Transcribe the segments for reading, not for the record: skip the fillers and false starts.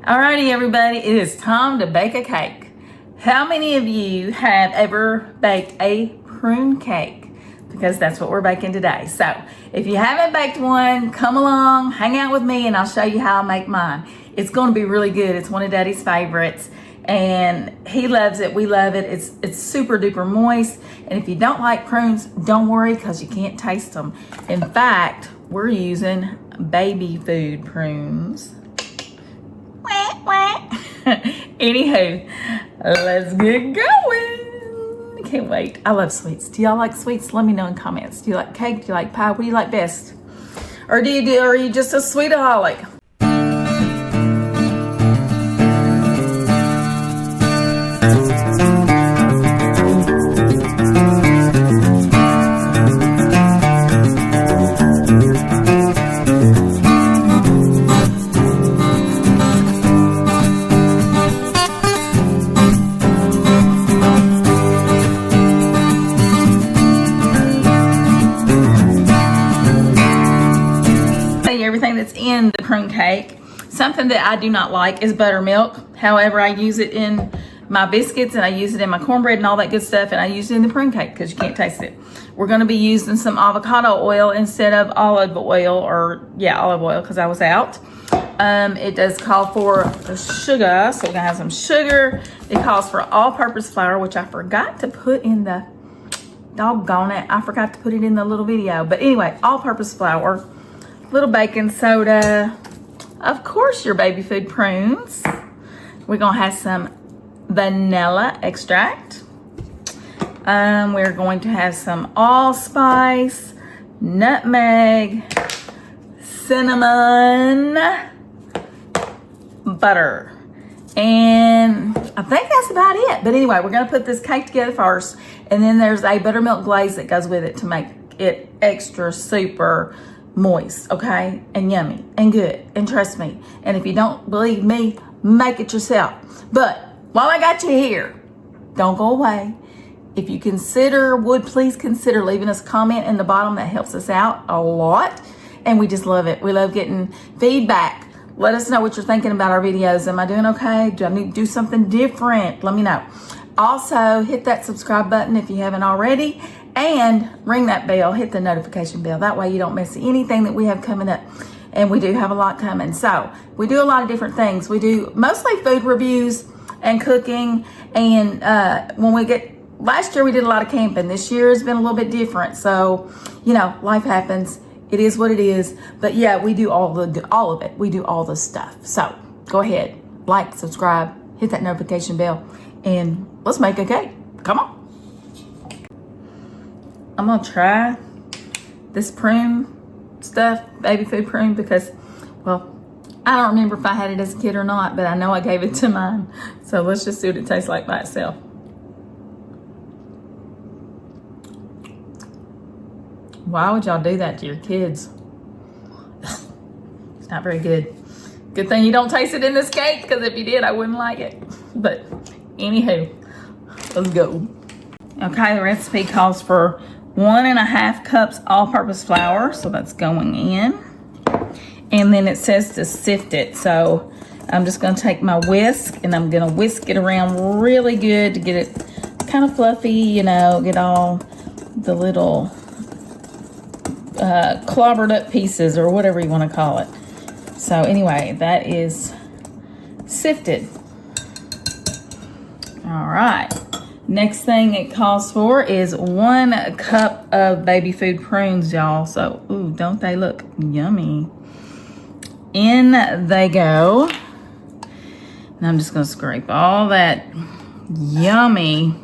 Alrighty, everybody, it is time to bake a cake. How many of you have ever baked a prune cake? Because that's what we're baking today. So if you haven't baked one, come along, hang out with me, and I'll show you how I make mine. It's going to be really good. It's one of Daddy's favorites, and he loves it. We love it. It's super duper moist, and if you don't like prunes, don't worry, because you can't taste them. In fact, we're using baby food prunes. Anywho, let's get going. Can't wait. I love sweets. Do y'all like sweets? Let me know in comments. Do you like cake? Do you like pie? What do you like best? Or are you just a sweetaholic? Everything that's in the prune cake. Something that I do not like is buttermilk. However, I use it in my biscuits, and I use it in my cornbread and all that good stuff, and I use it in the prune cake because you can't taste it. We're going to be using some avocado oil instead of olive oil, olive oil, because I was out. It does call for sugar, so we're going to have some sugar. It calls for all-purpose flour, which I forgot to put in the, doggone it, I forgot to put it in the little video. But anyway, all-purpose flour. Little baking soda, of course your baby food prunes. We're gonna have some vanilla extract. We're going to have some allspice, nutmeg, cinnamon, butter, and I think that's about it. But anyway, we're gonna put this cake together first, and then there's a buttermilk glaze that goes with it to make it extra super moist, okay, and yummy and good, and trust me, and if you don't believe me, make it yourself. But while I got you here, don't go away. If you would please consider leaving us a comment in the bottom. That helps us out a lot, and we just love it. We love getting feedback. Let us know what you're thinking about our videos. Am I doing okay? Do I need to do something different? Let me know. Also, hit that subscribe button if you haven't already, and ring that bell, hit the notification bell. That way you don't miss anything that we have coming up. And we do have a lot coming. So we do a lot of different things. We do mostly food reviews and cooking. And last year we did a lot of camping. This year has been a little bit different. So, life happens. It is what it is. But yeah, we do all of it. We do all the stuff. So go ahead, like, subscribe, hit that notification bell, and let's make a cake. Come on. I'm gonna try this prune stuff, baby food prune, because, well, I don't remember if I had it as a kid or not, but I know I gave it to mine. So let's just see what it tastes like by itself. Why would y'all do that to your kids? It's not very good. Good thing you don't taste it in this cake, because if you did, I wouldn't like it. But anywho, let's go. Okay, the recipe calls for 1.5 cups all-purpose flour, so that's going in. And then it says to sift it, so I'm just going to take my whisk and I'm going to whisk it around really good to get it kind of fluffy, get all the little clobbered up pieces, or whatever you want to call it. So anyway, that is sifted. All right. Next thing it calls for is 1 cup of baby food prunes, y'all. So, ooh, don't they look yummy? In they go. And I'm just going to scrape all that yummy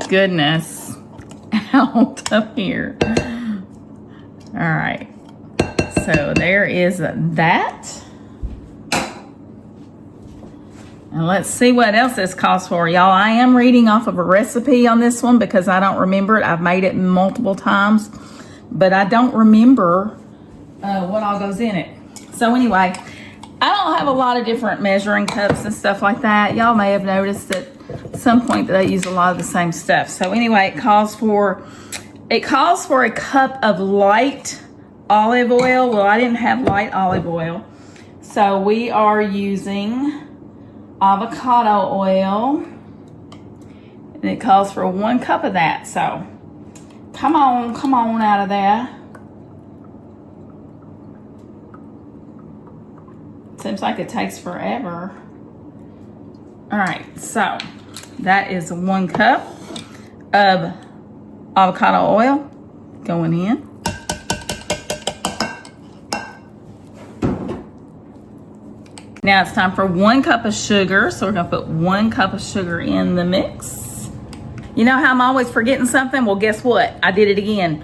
goodness out of here. All right. So there is that. And let's see what else this calls for, y'all. I am reading off of a recipe on this one because I don't remember it. I've made it multiple times, but I don't remember what all goes in it. So anyway, I don't have a lot of different measuring cups and stuff like that. Y'all may have noticed at some point that I use a lot of the same stuff. So anyway, it calls for a cup of light olive oil. Well, I didn't have light olive oil. So we are using avocado oil, and it calls for 1 cup of that. So come on out of there. Seems like it takes forever. All right, so that is 1 cup of avocado oil going in. Now it's time for 1 cup of sugar. So we're gonna put 1 cup of sugar in the mix. You know how I'm always forgetting something? Well, guess what? I did it again.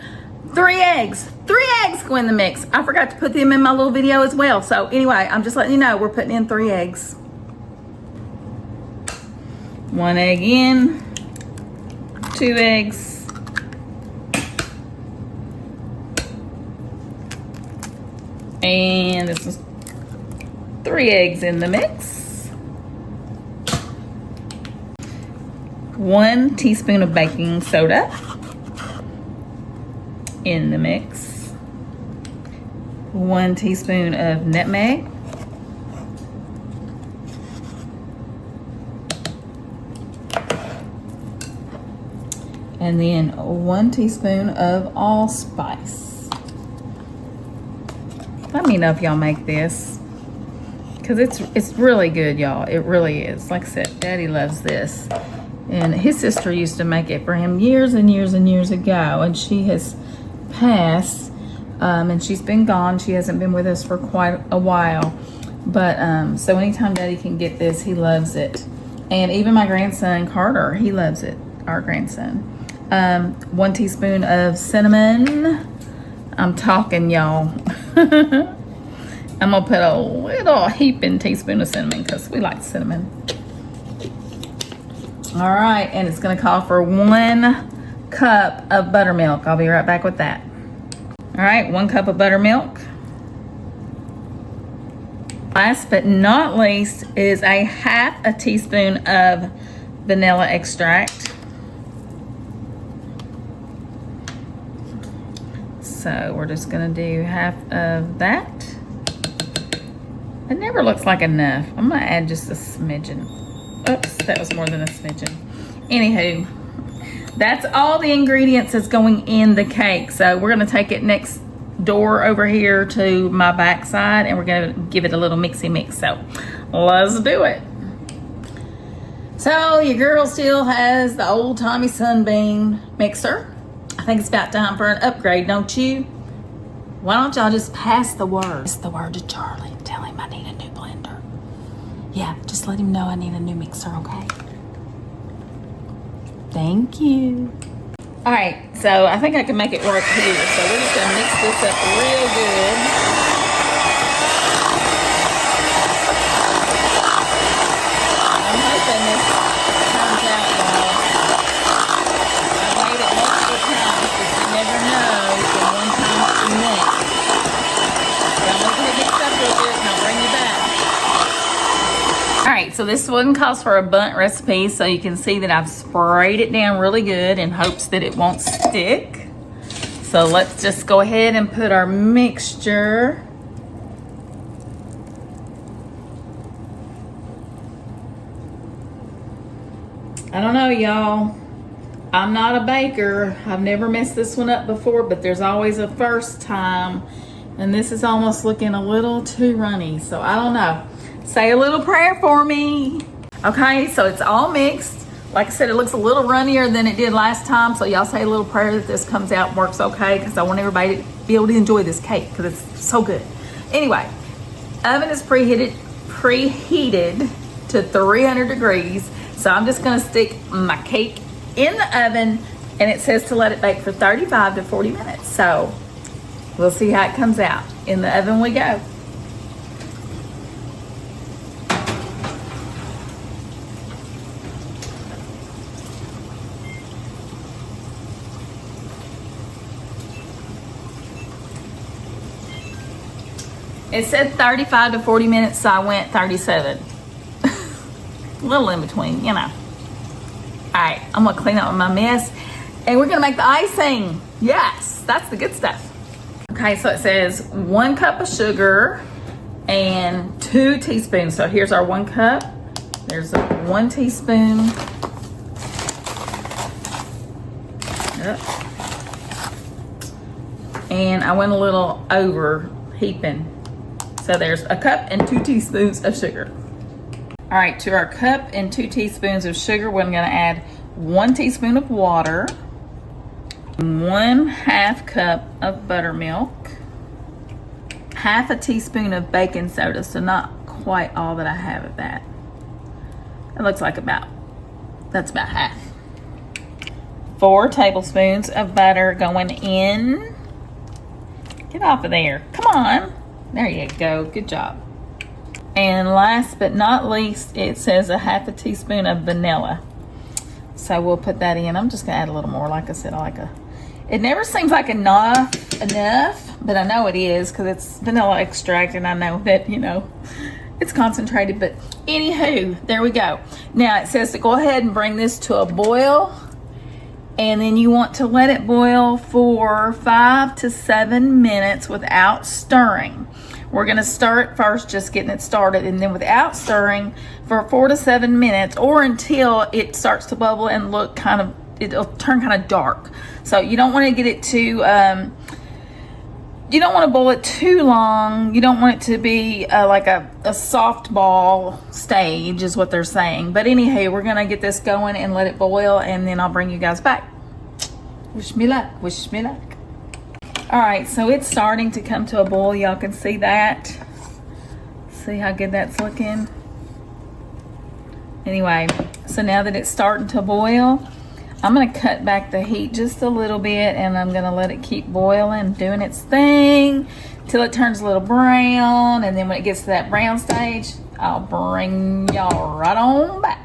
3 eggs. 3 eggs go in the mix. I forgot to put them in my little video as well. So anyway, I'm just letting you know we're putting in 3 eggs. 1 egg in, 2 eggs, and this is 3 eggs in the mix. 1 teaspoon of baking soda in the mix. 1 teaspoon of nutmeg. And then 1 teaspoon of allspice. Let me know if y'all make this, because it's really good, y'all. It really is. Like I said, Daddy loves this. And his sister used to make it for him years and years and years ago, and she has passed, and she's been gone. She hasn't been with us for quite a while. But so anytime Daddy can get this, he loves it. And even my grandson Carter, he loves it, our grandson. 1 teaspoon of cinnamon. I'm talking, y'all. I'm gonna put a little heaping teaspoon of cinnamon because we like cinnamon. All right, and it's gonna call for 1 cup of buttermilk. I'll be right back with that. All right, 1 cup of buttermilk. Last but not least is a 1/2 teaspoon of vanilla extract. So we're just gonna do 1/2 of that. It never looks like enough. I'm gonna add just a smidgen. Oops, that was more than a smidgen. Anywho, that's all the ingredients that's going in the cake. So we're gonna take it next door over here to my back side, and we're gonna give it a little mixy mix. So let's do it. So your girl still has the old Tommy Sunbeam mixer. I think it's about time for an upgrade, don't you? Why don't y'all just pass the word? Pass the word to Charlie. Tell him I need a new blender. Yeah, just let him know I need a new mixer, okay? Thank you. All right, so I think I can make it work here. So we're just gonna mix this up real good. I'm hoping this turns out well. I've made it multiple times, but you never know from one time to the next. So I'm gonna get mixed up real good and I'll bring you back. All right, so this one calls for a bundt recipe, so you can see that I've sprayed it down really good in hopes that it won't stick. So let's just go ahead and put our mixture. I don't know, y'all. I'm not a baker. I've never messed this one up before, but there's always a first time. And this is almost looking a little too runny, so I don't know. Say a little prayer for me. Okay, so it's all mixed. Like I said, it looks a little runnier than it did last time, so y'all say a little prayer that this comes out and works okay, because I want everybody to be able to enjoy this cake because it's so good. Anyway, oven is preheated to 300 degrees. So I'm just gonna stick my cake in the oven, and it says to let it bake for 35 to 40 minutes. So we'll see how it comes out. In the oven we go. It said 35 to 40 minutes, so I went 37. A little in between, you know. All right, I'm gonna clean up my mess, and we're gonna make the icing. Yes, that's the good stuff. Okay, so it says 1 cup of sugar and 2 teaspoons. So here's our 1 cup. There's 1 teaspoon. Yep. And I went a little over heaping. So there's 1 cup and 2 teaspoons of sugar. All right, to our cup and 2 teaspoons of sugar, we're gonna add 1 teaspoon of water, 1/2 cup of buttermilk, 1/2 teaspoon of baking soda, so not quite all that I have of that. It looks like that's about half. 4 tablespoons of butter going in. Get off of there, come on. There you go, good job. And last but not least, it says 1/2 teaspoon of vanilla. So we'll put that in. I'm just gonna add a little more. Like I said, it never seems like enough, but I know it is because it's vanilla extract and I know that, it's concentrated. But anywho, there we go. Now it says to go ahead and bring this to a boil, and then you want to let it boil for 5 to 7 minutes without stirring. We're gonna start first, just getting it started, and then without stirring for 4 to 7 minutes, or until it starts to bubble and look it'll turn kind of dark. So you don't want to get it too, you don't want to boil it too long. You don't want it to be like a soft ball stage is what they're saying. But anyhow, we're gonna get this going and let it boil, and then I'll bring you guys back. Wish me luck, wish me luck. All right, so it's starting to come to a boil. Y'all can see that. See how good that's looking? Anyway, so now that it's starting to boil, I'm gonna cut back the heat just a little bit, and I'm gonna let it keep boiling, doing its thing till it turns a little brown. And then when it gets to that brown stage, I'll bring y'all right on back.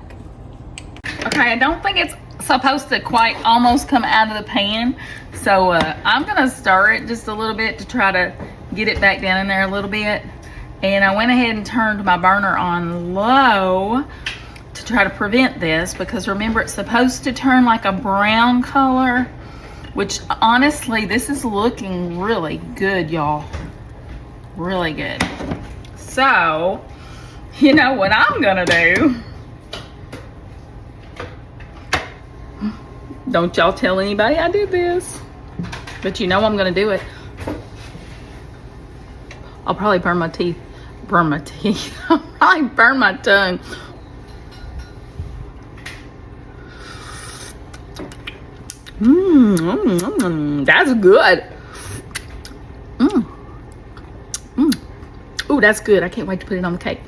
Okay, I don't think it's supposed to quite almost come out of the pan, so I'm gonna stir it just a little bit to try to get it back down in there a little bit. And I went ahead and turned my burner on low to try to prevent this, because remember, it's supposed to turn like a brown color, which honestly, this is looking really good, y'all. Really good. So you know what I'm gonna do? Don't y'all tell anybody I did this, but you know I'm gonna do it. I'll probably burn my teeth. I'll probably burn my tongue. That's good. Ooh, that's good. I can't wait to put it on the cake.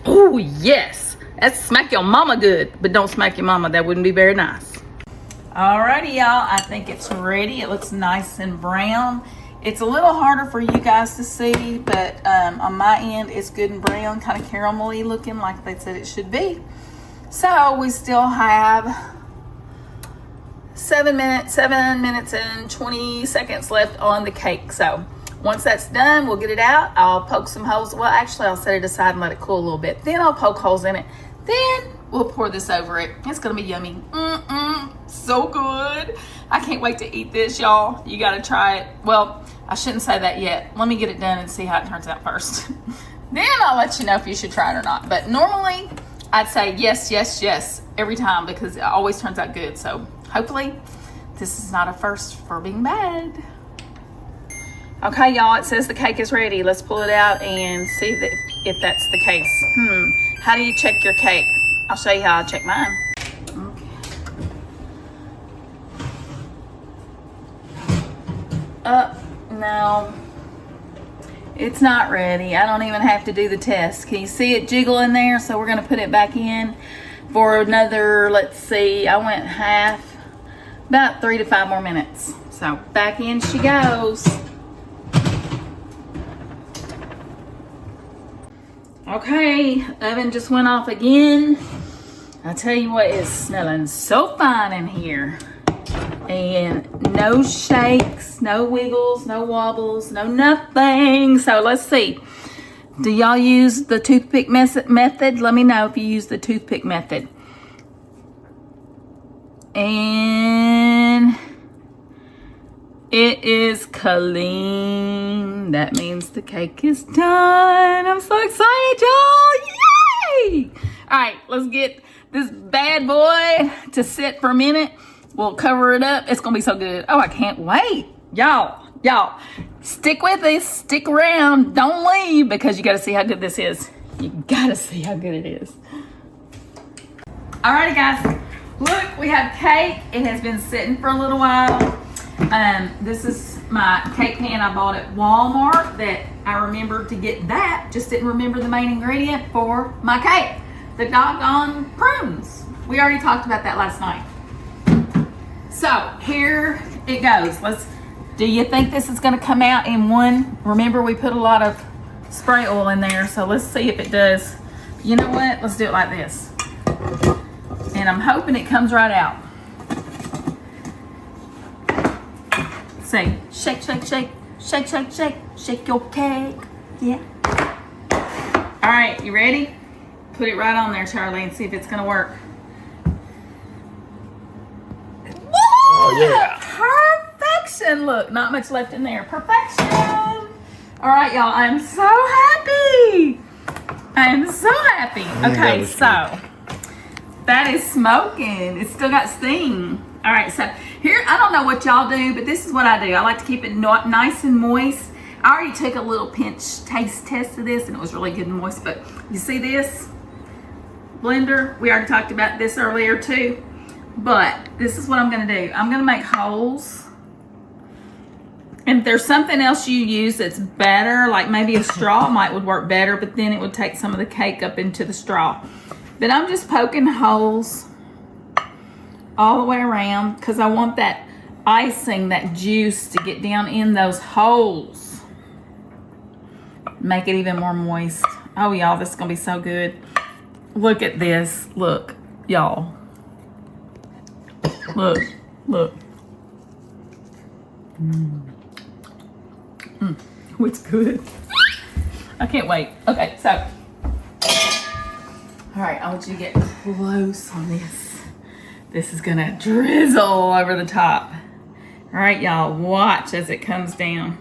Oh yes, that's smack your mama good, but don't smack your mama. That wouldn't be very nice. Alrighty, y'all. I think it's ready. It looks nice and brown. It's a little harder for you guys to see, but on my end, it's good and brown, kind of caramelly looking, like they said it should be. So we still have 7 minutes and 20 seconds left on the cake. So once that's done, we'll get it out. I'll poke some holes. Well, actually, I'll set it aside and let it cool a little bit. Then I'll poke holes in it. Then we'll pour this over it. It's gonna be yummy. So good. I can't wait to eat this, y'all. You gotta try it. Well, I shouldn't say that yet. Let me get it done and see how it turns out first. Then I'll let you know if you should try it or not. But normally, I'd say yes, yes, yes every time, because it always turns out good. So hopefully, this is not a first for being bad. Okay, y'all, it says the cake is ready. Let's pull it out and see if that's the case. How do you check your cake? I'll show you how I check mine. Okay. No, it's not ready. I don't even have to do the test. Can you see it jiggle in there? So we're gonna put it back in for another, let's see, I went half, about 3 to 5 more minutes. So back in she goes. Okay, oven just went off again. I tell you what, it's smelling so fine in here. And no shakes, no wiggles, no wobbles, no nothing. So let's see. Do y'all use the toothpick method? Let me know if you use the toothpick method. And It is clean. That means the cake is done. I'm so excited, y'all. Yay! All right, let's get this bad boy to sit for a minute. We'll cover it up. It's gonna be so good. Oh, I can't wait. Y'all, stick with us. Stick around. Don't leave because you gotta see how good this is. You gotta see how good it is. Alrighty, guys. Look, we have cake. It has been sitting for a little while. This is my cake pan I bought at Walmart that I remembered to get that. Just didn't remember the main ingredient for my cake. The doggone prunes. We already talked about that last night. So here it goes. Do you think this is gonna come out in one? Remember, we put a lot of spray oil in there, so let's see if it does. You know what? Let's do it like this. And I'm hoping it comes right out. Say, shake, shake, shake, shake, shake, shake, shake your cake. Yeah. All right, you ready? Put it right on there, Charlie, and see if it's gonna work. Woo! Oh yeah. Perfection. Look, not much left in there. Perfection. All right, y'all, I'm so happy. I am so happy. Okay, so that is smoking. It's still got steam. All right, so here, I don't know what y'all do, but this is what I do. I like to keep it nice and moist. I already took a little pinch taste test of this, and it was really good and moist, but you see this blender? We already talked about this earlier too, but this is what I'm gonna do. I'm gonna make holes. And if there's something else you use that's better, like maybe a straw would work better, but then it would take some of the cake up into the straw. But I'm just poking holes all the way around because I want that icing, that juice to get down in those holes. Make it even more moist. Oh, y'all, this is gonna be so good. Look at this. Look, y'all. Look. It's good. I can't wait. Okay, so. All right, I want you to get close on this. This is gonna drizzle over the top. All right, y'all, watch as it comes down.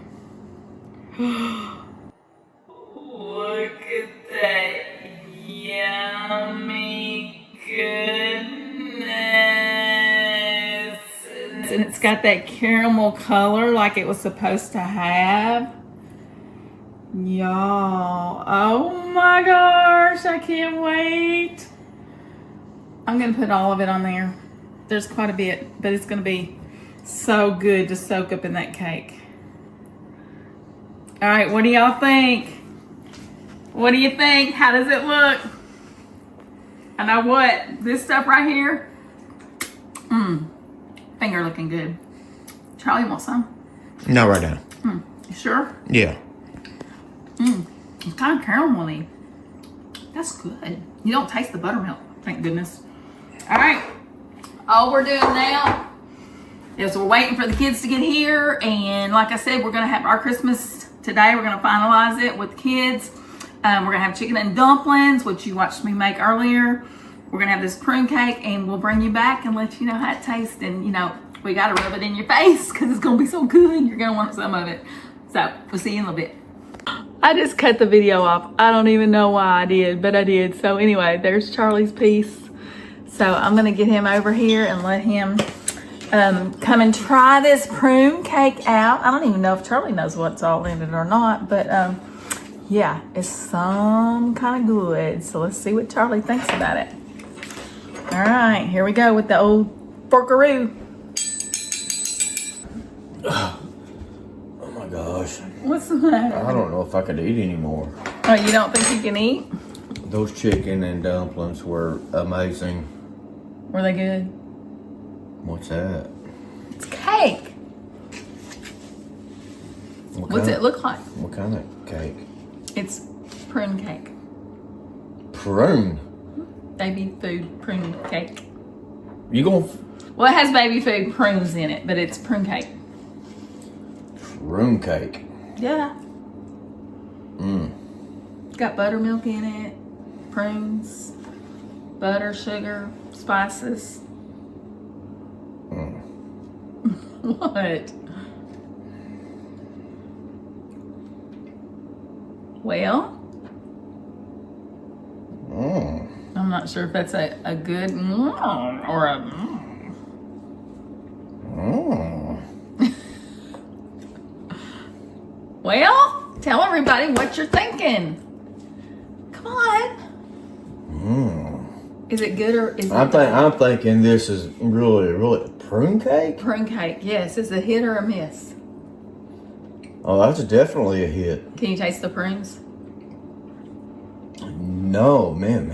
Look at that yummy goodness. And it's got that caramel color like it was supposed to have. Y'all, oh my gosh, I can't wait. I'm gonna put all of it on there. There's quite a bit, but it's gonna be so good to soak up in that cake. All right, what do y'all think? What do you think? How does it look? I know what, this stuff right here, finger looking good. Charlie, you want some? No, right now. You sure? Yeah. It's kind of caramelly. That's good. You don't taste the buttermilk, thank goodness. All right, all we're doing now is we're waiting for the kids to get here, and like I said, we're gonna have our Christmas today. We're gonna finalize it with the kids. We're gonna have chicken and dumplings, which you watched me make earlier. We're gonna have this prune cake, and we'll bring you back and let you know how it tastes. And you know, we gotta rub it in your face because it's gonna be so good. You're gonna want some of it. So we'll see you in a little bit. I just cut the video off. I don't even know why I did, but I did. So anyway, there's Charlie's piece. So I'm gonna get him over here and let him come and try this prune cake out. I don't even know if Charlie knows what's all in it or not, but yeah, it's some kind of good. So let's see what Charlie thinks about it. All right, here we go with the old forkaroo. Oh my gosh. What's the matter? I don't know if I could eat anymore. Oh, you don't think you can eat? Those chicken and dumplings were amazing. Were they good? What's that? It's cake. What's it look like? What kind of cake? It's prune cake. Prune? Baby food prune cake. You gonna... Well, it has baby food prunes in it, but it's prune cake. Prune cake? Yeah. Got buttermilk in it, prunes, butter, sugar, spices. What? Well, I'm not sure if that's a good or a Well, tell everybody what you're thinking. Come on. Is it good or is it I'm thinking this is really a prune cake. prune cake? Yes. Is it a hit or a miss? Oh, that's definitely a hit. Can you taste the prunes? No, man.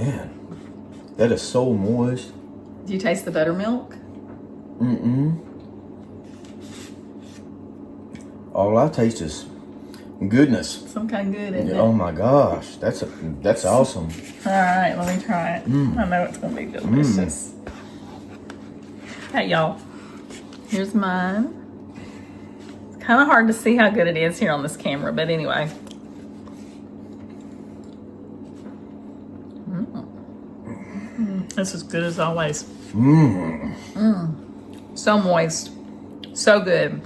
That is so moist. Do you taste the buttermilk? All I taste is goodness. Some kind of good, isn't Oh it? my gosh, that's awesome. All right, let me try it. I know it's gonna be delicious. Hey, y'all. Here's mine. It's kind of hard to see how good it is here on this camera, but anyway. This is good as always. So moist. So good.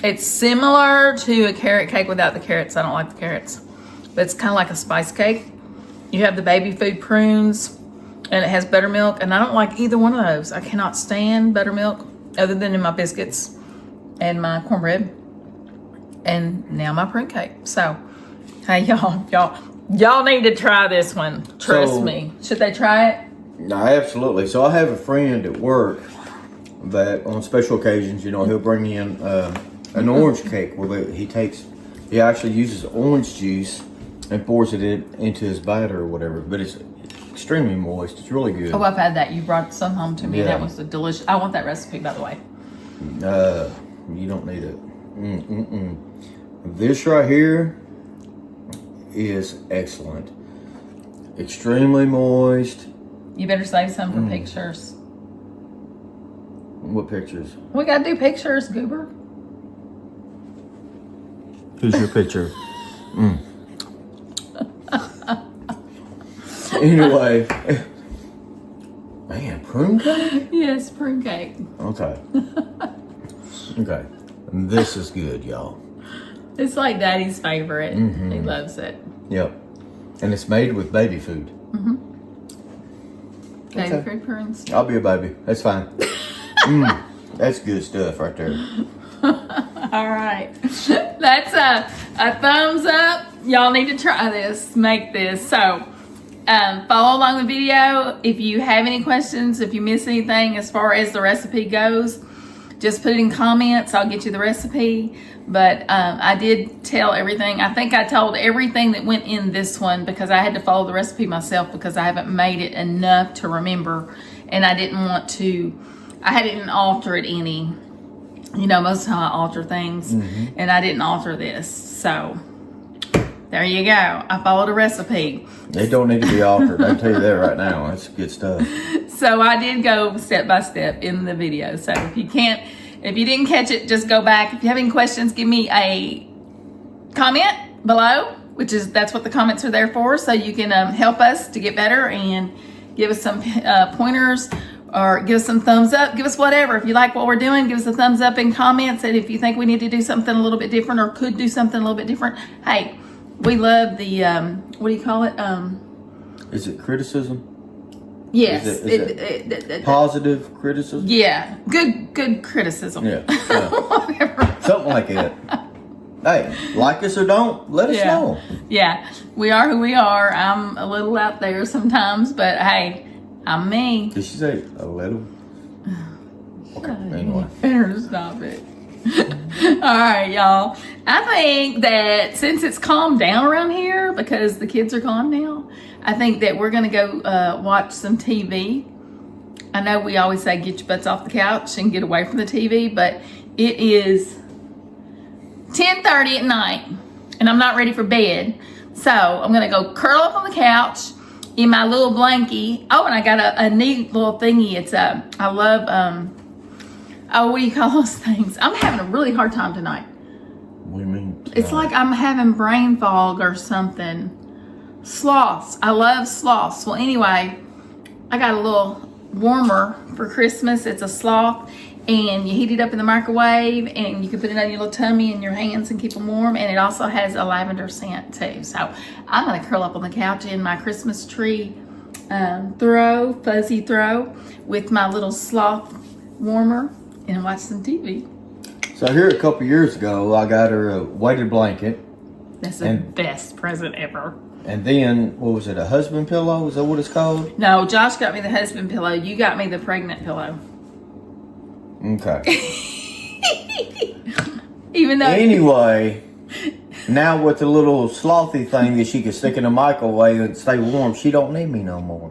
It's similar to a carrot cake without the carrots. I don't like the carrots. But it's kind of like a spice cake. You have the baby food prunes, and it has buttermilk, and I don't like either one of those. I cannot stand buttermilk other than in my biscuits and my cornbread. And now my prune cake. So, hey, y'all need to try this one. Trust me. Should they try it? No, absolutely. So I have a friend at work that on special occasions, he'll bring in an orange cake where he actually uses orange juice and pours it into his batter or whatever. But it's extremely moist. It's really good. Oh, I've had that. You brought some home to me. Yeah. That was a delicious. I want that recipe, by the way. You don't need it. This right here is excellent. Extremely moist. You better save some for pictures. What pictures? We gotta do pictures, Goober. Who's your picture? Anyway. Man, prune cake? Yes, prune cake. Okay. Okay. This is good, y'all. It's like Daddy's favorite. He loves it. Yep. And it's made with baby food. Baby Okay. food prunes. I'll be a baby. That's fine. That's good stuff right there. All right. That's a thumbs up. Y'all need to try this. Make this. So, follow along the video. If you have any questions, if you miss anything as far as the recipe goes, just put it in comments. I'll get you the recipe. But I did tell everything. I think I told everything that went in this one because I had to follow the recipe myself because I haven't made it enough to remember. And I didn't want to, I didn't alter it any. Most of the time I alter things. And I didn't alter this. So, there you go. I followed a recipe. They don't need to be altered. I can tell you that right now. That's good stuff. So I did go step by step in the video. So if you didn't catch it, just go back. If you have any questions, give me a comment below, that's what the comments are there for. So you can help us to get better and give us some pointers or give us some thumbs up. Give us whatever. If you like what we're doing, give us a thumbs up in comments. And if you think we need to do something a little bit different or could do something a little bit different, hey, we love the, what do you call it? Is it criticism? Yes. Is it positive criticism? Yeah. Good criticism. Yeah. Whatever. Something like that. Hey, like us or don't, let us know. Yeah. We are who we are. I'm a little out there sometimes, but hey, I'm me. Did she say a little? Okay, anyway. Better stop it. All right, y'all. I think that since it's calmed down around here because the kids are gone now, I think that we're going to go watch some TV. I know we always say get your butts off the couch and get away from the TV, but it is 10:30 at night and I'm not ready for bed. So I'm going to go curl up on the couch in my little blankie. Oh, and I got a neat little thingy. It's I love what do you call those things? I'm having a really hard time tonight. What do you mean? It's like I'm having brain fog or something. Sloths. I love sloths. Well, anyway, I got a little warmer for Christmas. It's a sloth, and you heat it up in the microwave, and you can put it on your little tummy and your hands and keep them warm. And it also has a lavender scent too. So I'm gonna curl up on the couch in my Christmas tree fuzzy throw with my little sloth warmer and watch some TV. So here a couple years ago, I got her a weighted blanket. That's the best present ever. And then, what was it, a husband pillow? Is that what it's called? No, Josh got me the husband pillow. You got me the pregnant pillow. Okay. Even though... Anyway, now with the little slothy thing that she can stick in the microwave and stay warm, she don't need me no more.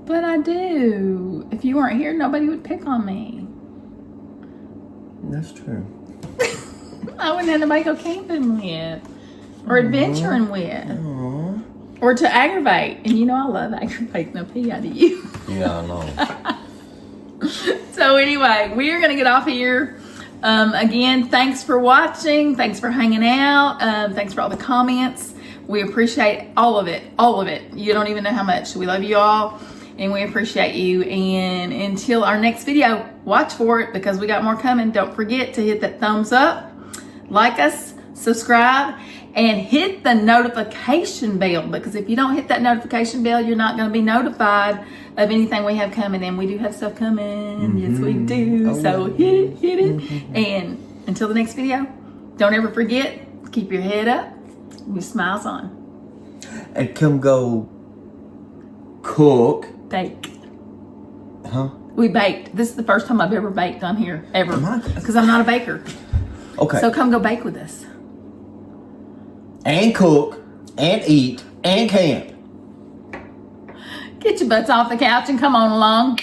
But I do. If you weren't here, nobody would pick on me. That's true. I wouldn't have anybody to go camping with. Or adventuring with. Or to aggravate. And you know I love aggravating the pee out of you. Yeah, I know. So anyway, we are going to get off here. Again, thanks for watching. Thanks for hanging out. Thanks for all the comments. We appreciate all of it. All of it. You don't even know how much. We love you all. And we appreciate you. And until our next video, watch for it because we got more coming. Don't forget to hit that thumbs up, like us, subscribe, and hit the notification bell, because if you don't hit that notification bell, you're not going to be notified of anything we have coming. And we do have stuff coming. Yes, we do. So hit it. And until the next video, don't ever forget, keep your head up, your smiles on. And come go cook. Bake. Huh? We baked. This is the first time I've ever baked on here, ever. Because I'm not a baker. Okay. So come go bake with us. And cook, and eat, and camp. Get your butts off the couch and come on along.